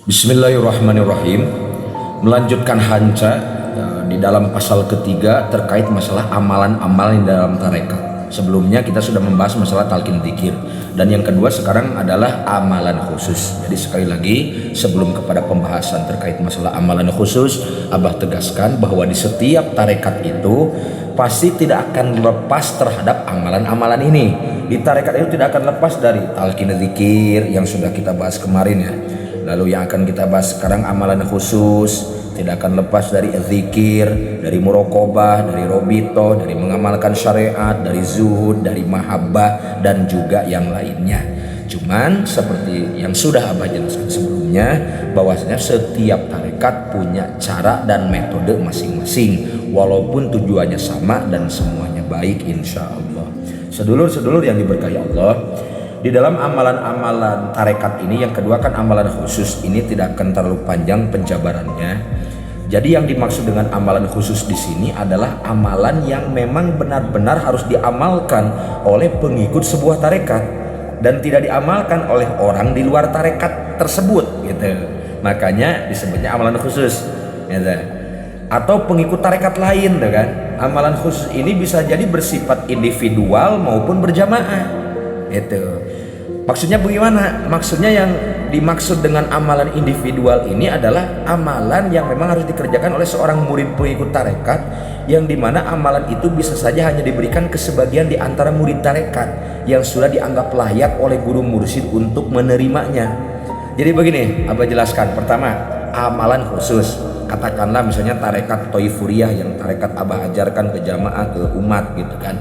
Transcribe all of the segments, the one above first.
Bismillahirrahmanirrahim. Melanjutkan Hanca di dalam pasal ketiga terkait masalah amalan-amalan dalam tarekat. Sebelumnya kita sudah membahas masalah talqin dzikir, dan yang kedua sekarang adalah amalan khusus. Jadi sekali lagi sebelum kepada pembahasan terkait masalah amalan khusus, Abah tegaskan bahwa di setiap tarekat itu pasti tidak akan lepas terhadap amalan-amalan ini. Di tarekat itu tidak akan lepas dari talqin dzikir yang sudah kita bahas kemarin ya. Lalu yang akan kita bahas sekarang amalan khusus, tidak akan lepas dari zikir, dari muraqabah, dari robito, dari mengamalkan syariat, dari zuhud, dari mahabbah, dan juga yang lainnya. Cuman seperti yang sudah Abah jelaskan sebelumnya, bahwasanya setiap tarekat punya cara dan metode masing-masing, walaupun tujuannya sama dan semuanya baik insya Allah. Sedulur-sedulur yang diberkahi Allah, di dalam amalan-amalan tarekat ini yang kedua kan amalan khusus, ini tidak akan terlalu panjang penjabarannya. Jadi yang dimaksud dengan amalan khusus di sini adalah amalan yang memang benar-benar harus diamalkan oleh pengikut sebuah tarekat dan tidak diamalkan oleh orang di luar tarekat tersebut gitu. Makanya disebutnya amalan khusus gitu. Atau pengikut tarekat lain tuh kan. Amalan khusus ini bisa jadi bersifat individual maupun berjamaah. Itu maksudnya bagaimana? Maksudnya yang dimaksud dengan amalan individual ini adalah amalan yang memang harus dikerjakan oleh seorang murid pengikut tarekat, yang dimana amalan itu bisa saja hanya diberikan ke sebagian di antara murid tarekat yang sudah dianggap layak oleh guru mursyid untuk menerimanya. Jadi begini, Abah jelaskan. Pertama, amalan khusus, katakanlah misalnya tarekat Toifuriyah yang tarekat Abah ajarkan ke jamaah, ke umat gitu kan.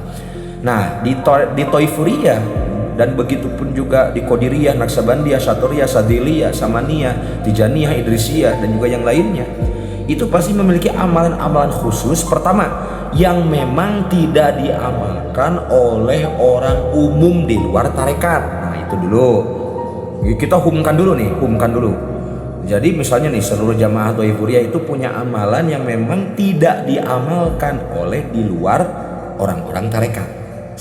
Nah di Toifuriyah dan begitu pun juga di Qadiriyah, Naksabandiyah, Syaturiyah, Sadiliyah, Samaniyah, Tijaniyah, Idrisiyah, dan juga yang lainnya, itu pasti memiliki amalan-amalan khusus. Pertama, yang memang tidak diamalkan oleh orang umum di luar tarekat. Nah itu dulu kita humkan dulu nih, humkan dulu. Jadi misalnya nih, seluruh jamaah Toifuriyah itu punya amalan yang memang tidak diamalkan oleh di luar orang-orang tarekat.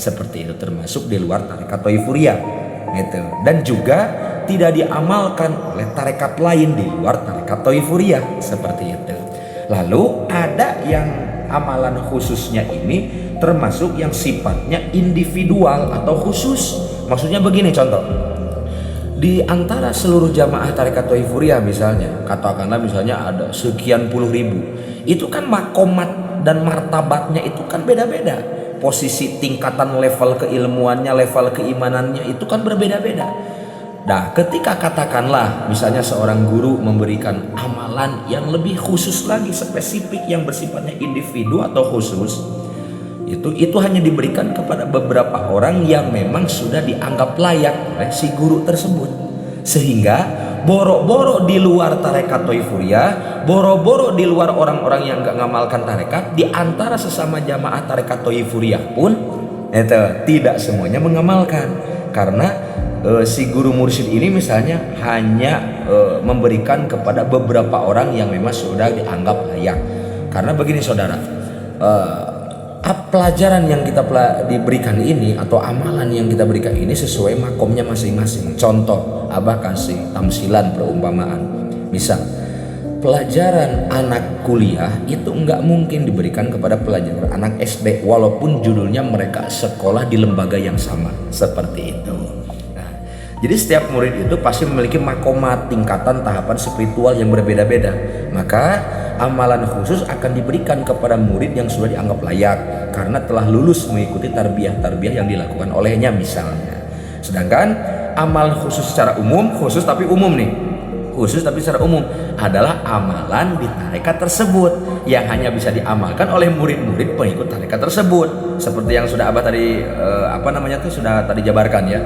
Seperti itu, termasuk di luar tarekat Toifuriyah gitu. Dan juga tidak diamalkan oleh tarekat lain di luar tarekat Toifuriyah seperti itu. Lalu ada yang amalan khususnya ini termasuk yang sifatnya individual atau khusus. Maksudnya begini, contoh, di antara seluruh jamaah tarekat Toifuriyah misalnya, katakanlah misalnya ada sekian puluh ribu, itu kan makomat dan martabatnya itu kan beda-beda. Posisi tingkatan level keilmuannya, level keimanannya itu kan berbeda-beda. Nah ketika katakanlah misalnya seorang guru memberikan amalan yang lebih khusus lagi, spesifik, yang bersifatnya individu atau khusus, itu hanya diberikan kepada beberapa orang yang memang sudah dianggap layak oleh si guru tersebut, sehingga boro-boro di luar tarekat Toifuriyah, boro-boro di luar orang-orang yang gak ngamalkan tarekat, di antara sesama jamaah tarekat Toifuriyah pun itu tidak semuanya mengamalkan, karena si guru mursyid ini misalnya hanya memberikan kepada beberapa orang yang memang sudah dianggap layak. Karena begini saudara, pelajaran yang kita diberikan ini atau amalan yang kita berikan ini sesuai makomnya masing-masing. Contoh, Abah kasih tamsilan, perumpamaan. Misal, pelajaran anak kuliah itu nggak mungkin diberikan kepada pelajaran anak SD walaupun judulnya mereka sekolah di lembaga yang sama, seperti itu. Nah, jadi setiap murid itu pasti memiliki makomat, tingkatan, tahapan spiritual yang berbeda-beda. Maka amalan khusus akan diberikan kepada murid yang sudah dianggap layak karena telah lulus mengikuti tarbiyah-tarbiyah yang dilakukan olehnya misalnya. Sedangkan amalan khusus secara umum, khusus tapi umum nih, khusus tapi secara umum adalah amalan di tarekat tersebut yang hanya bisa diamalkan oleh murid-murid pengikut tarekat tersebut. Seperti yang sudah Abah tadi sudah tadi jabarkan ya.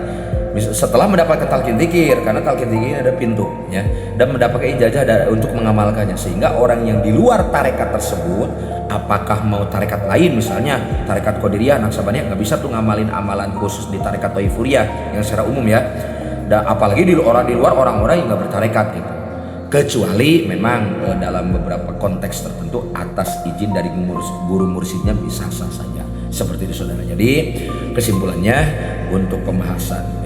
Setelah mendapatkan talqin dzikir, karena talqin dzikir ada pintu ya, dan mendapatkan ijazah untuk mengamalkannya, sehingga orang yang di luar tarekat tersebut, apakah mau tarekat lain misalnya tarekat Qadiriyah, Naksabandiyah, nggak bisa tuh ngamalin amalan khusus di tarekat Toifuriyah yang secara umum ya, dan apalagi di luar orang-orang yang nggak bertarekat gitu, kecuali memang dalam beberapa konteks tertentu atas izin dari guru mursyidnya bisa sah saja seperti itu saudara. Jadi kesimpulannya untuk pembahasan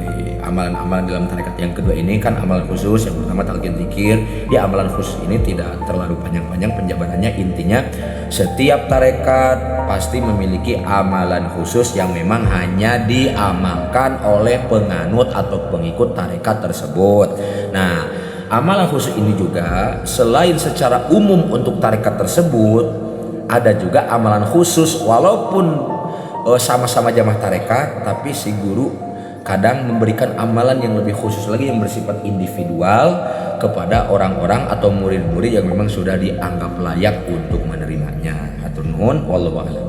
amalan-amalan dalam tarekat yang kedua ini kan amalan khusus. Yang pertama talqin dzikir. Di amalan khusus ini tidak terlalu panjang-panjang penjabarannya, intinya setiap tarekat pasti memiliki amalan khusus yang memang hanya diamalkan oleh penganut atau pengikut tarekat tersebut. Nah, amalan khusus ini juga selain secara umum untuk tarekat tersebut, ada juga amalan khusus walaupun sama-sama jamaah tarekat, tapi si guru kadang memberikan amalan yang lebih khusus lagi yang bersifat individual kepada orang-orang atau murid-murid yang memang sudah dianggap layak untuk menerimanya. Hatur nuhun, wallahu a'lam.